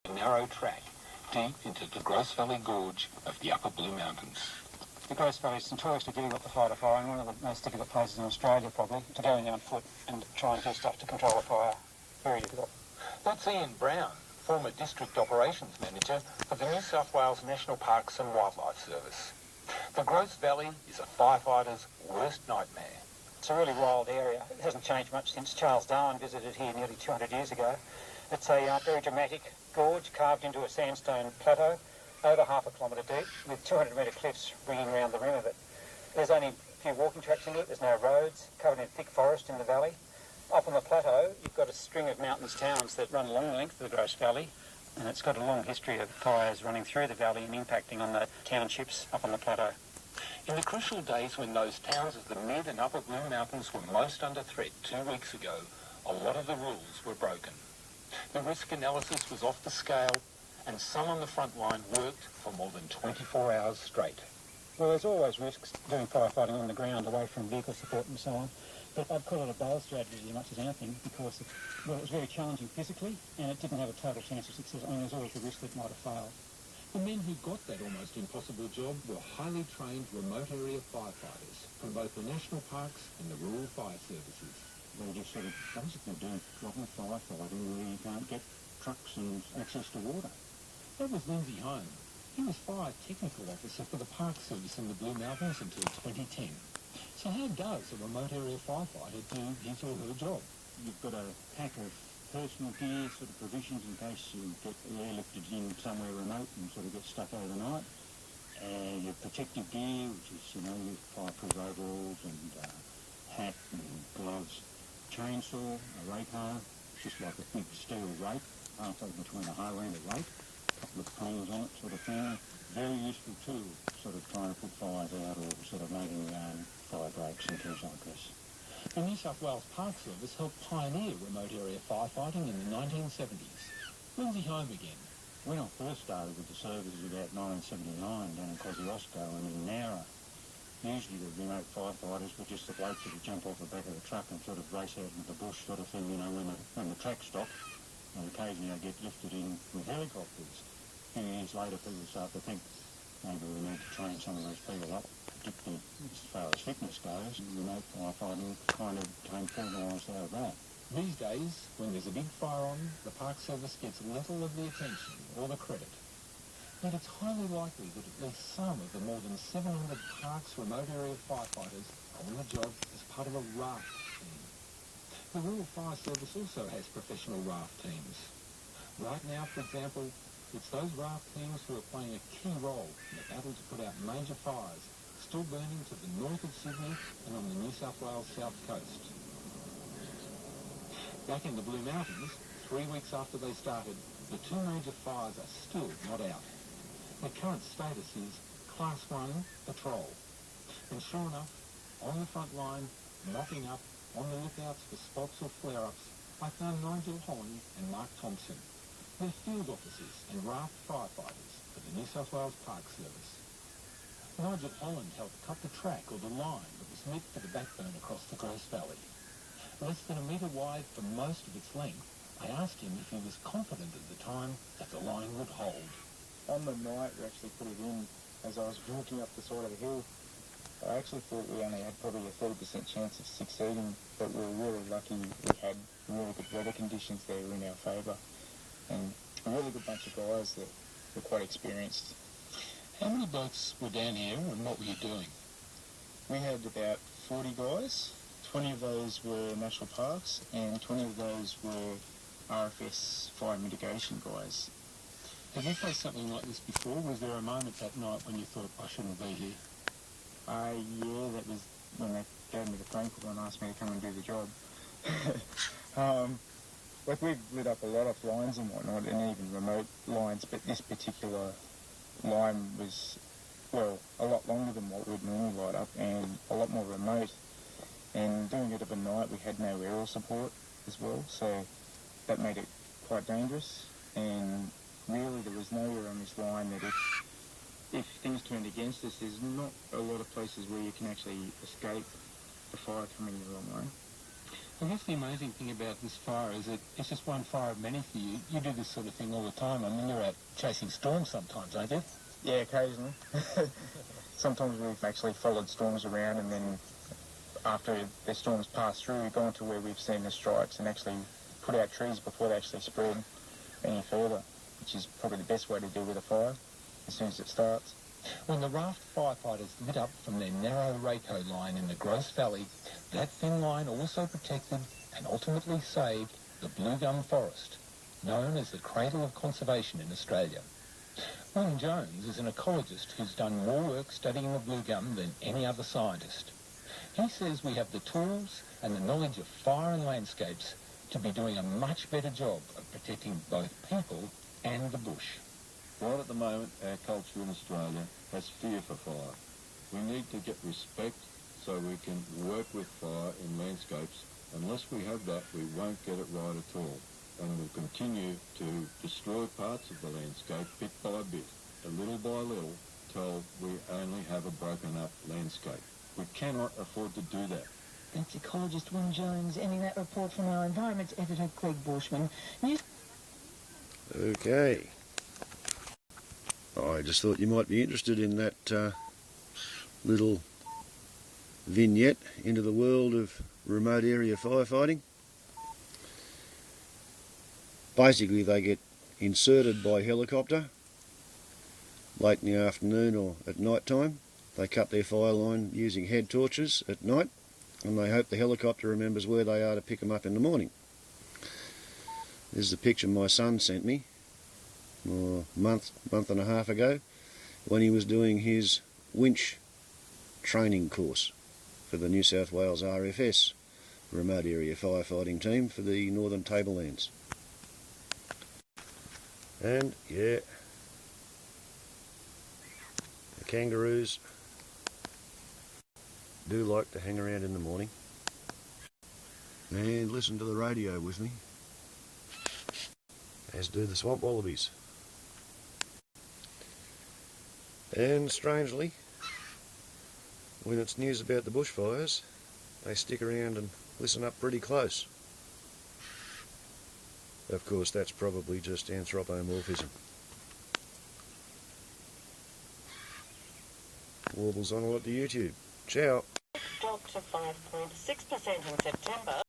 a narrow track deep into the Gross Valley Gorge of the Upper Blue Mountains. The Gross Valley is notoriously difficult to fight a fire, and one of the most difficult places in Australia probably, to go in there on foot and try and do stuff to control a fire. Very difficult. That's Ian Brown, former District Operations Manager for the New South Wales National Parks and Wildlife Service. The Gross Valley is a firefighter's worst nightmare. It's a really wild area. It hasn't changed much since Charles Darwin visited here nearly 200 years ago. It's a very dramatic gorge carved into a sandstone plateau, over half a kilometre deep, with 200-metre cliffs ringing around the rim of it. There's only a few walking tracks into it, there's no roads, covered in thick forest in the valley. Up on the plateau, you've got a string of mountains towns that run along the length of the Gross Valley, and it's got a long history of fires running through the valley and impacting on the townships up on the plateau. In the crucial days when those towns of the Mid and Upper Blue Mountains were most under threat 2 weeks ago, a lot of the rules were broken. The risk analysis was off the scale, and some on the front line worked for more than 24 hours straight. Well, there's always risks doing firefighting on the ground away from vehicle support and so on, but I'd call it a bail strategy as much as anything because it was very challenging physically and it didn't have a total chance of success. I mean, there's always the risk that it might have failed. The men who got that almost impossible job were highly trained remote area firefighters from both the national parks and the rural fire services. They just sort of basically do proper firefighting where you can't get trucks and access to water. That was Lindsay Home. He was Fire Technical Officer for the Park Service in the Blue Mountains until 2010. So how does a remote area firefighter do his or her job? You've got a pack of personal gear, sort of provisions in case you get airlifted in somewhere remote and sort of get stuck overnight. And your protective gear, which is, your fireproof overalls and hat and gloves, chainsaw, a Rake-Hoe, just like a big steel rake, halfway between a hoe and a rake. Couple of prongs on it, sort of thing. Very useful tool, sort of trying to put fires out or sort of making fire breaks and things like this. The New South Wales Park Service helped pioneer remote area firefighting in the 1970s. Lindsay Home again. When I first started with the service in about 1979 down in Kosciuszko and in Nowra, usually the remote firefighters were just the blokes that would jump off the back of the truck and sort of race out into the bush sort of thing, when the track stopped. And occasionally I get lifted in with helicopters. A few years later people start to think maybe we need to train some of those people up, particularly as far as fitness goes. Remote firefighting kind of came formalised out of that. These days, when there's a big fire on, the Park Service gets little of the attention or the credit. Yet it's highly likely that at least some of the more than 700 Parks remote area firefighters are on the job as part of a RAFT team. The Rural Fire Service also has professional RAFT teams. Right now, for example, it's those RAFT teams who are playing a key role in the battle to put out major fires still burning to the north of Sydney and on the New South Wales south coast. Back in the Blue Mountains, 3 weeks after they started, the two major fires are still not out. Their current status is Class 1 Patrol. And sure enough, on the front line, mopping up, on the lookouts for spots or flare-ups, I found Nigel Holland and Mark Thompson. They're field officers and RAFT firefighters for the New South Wales Park Service. Nigel Holland helped cut the track or the line that was meant for the backbone across the Gross Valley. Less than a metre wide for most of its length, I asked him if he was confident at the time that the line would hold. On the night we actually put it in, as I was walking up the side of the hill, I actually thought we only had probably a 30% chance of succeeding, but we were really lucky. We had really good weather conditions there in our favour, and a really good bunch of guys that were quite experienced. How many boats were down here and what were you doing? We had about 40 guys. 20 of those were national parks and 20 of those were RFS fire mitigation guys. Have you faced something like this before? Was there a moment that night when you thought, I shouldn't be here? Yeah, that was when they gave me the phone call and asked me to come and do the job. Like, we've lit up a lot of lines and whatnot, and even remote lines, but this particular line was, well, a lot longer than what we'd normally light up and a lot more remote. And doing it overnight, we had no aerial support as well, so that made it quite dangerous. And really, there was nowhere on this line that if things turned against us, there's not a lot of places where you can actually escape the fire coming the wrong way. I guess the amazing thing about this fire is that it's just one fire of many for you. You do this sort of thing all the time. I mean, you're out chasing storms sometimes, aren't you? Yeah, occasionally. Sometimes we've actually followed storms around, and then after the storms pass through, we've gone to where we've seen the strikes and actually put out trees before they actually spread any further, which is probably the best way to deal with a fire as soon as it starts. When the RAFT firefighters lit up from their narrow Rake-Hoe line in the Gross Valley, that thin line also protected and ultimately saved the blue gum forest, known as the cradle of conservation in Australia. Wayne Jones is an ecologist who's done more work studying the blue gum than any other scientist. He says we have the tools and the knowledge of fire and landscapes to be doing a much better job of protecting both people and the bush. Right at the moment, our culture in Australia has fear for fire. We need to get respect so we can work with fire in landscapes. Unless we have that, we won't get it right at all. And we'll continue to destroy parts of the landscape bit by bit, little by little, till we only have a broken up landscape. We cannot afford to do that. That's ecologist Wyn Jones ending that report from our environment editor Craig Borshman. Okay. I just thought you might be interested in that little vignette into the world of remote area firefighting. Basically, they get inserted by helicopter late in the afternoon or at night time. They cut their fire line using head torches at night, and they hope the helicopter remembers where they are to pick them up in the morning. This is a picture my son sent me a month and a half ago when he was doing his winch training course for the New South Wales RFS remote area firefighting team for the Northern Tablelands. And yeah, the kangaroos do like to hang around in the morning and listen to the radio with me, as do the swamp wallabies. And strangely, when it's news about the bushfires, they stick around and listen up pretty close. Of course, that's probably just anthropomorphism. Warbles on a lot to YouTube. Ciao. Dropped to 5.6% in September.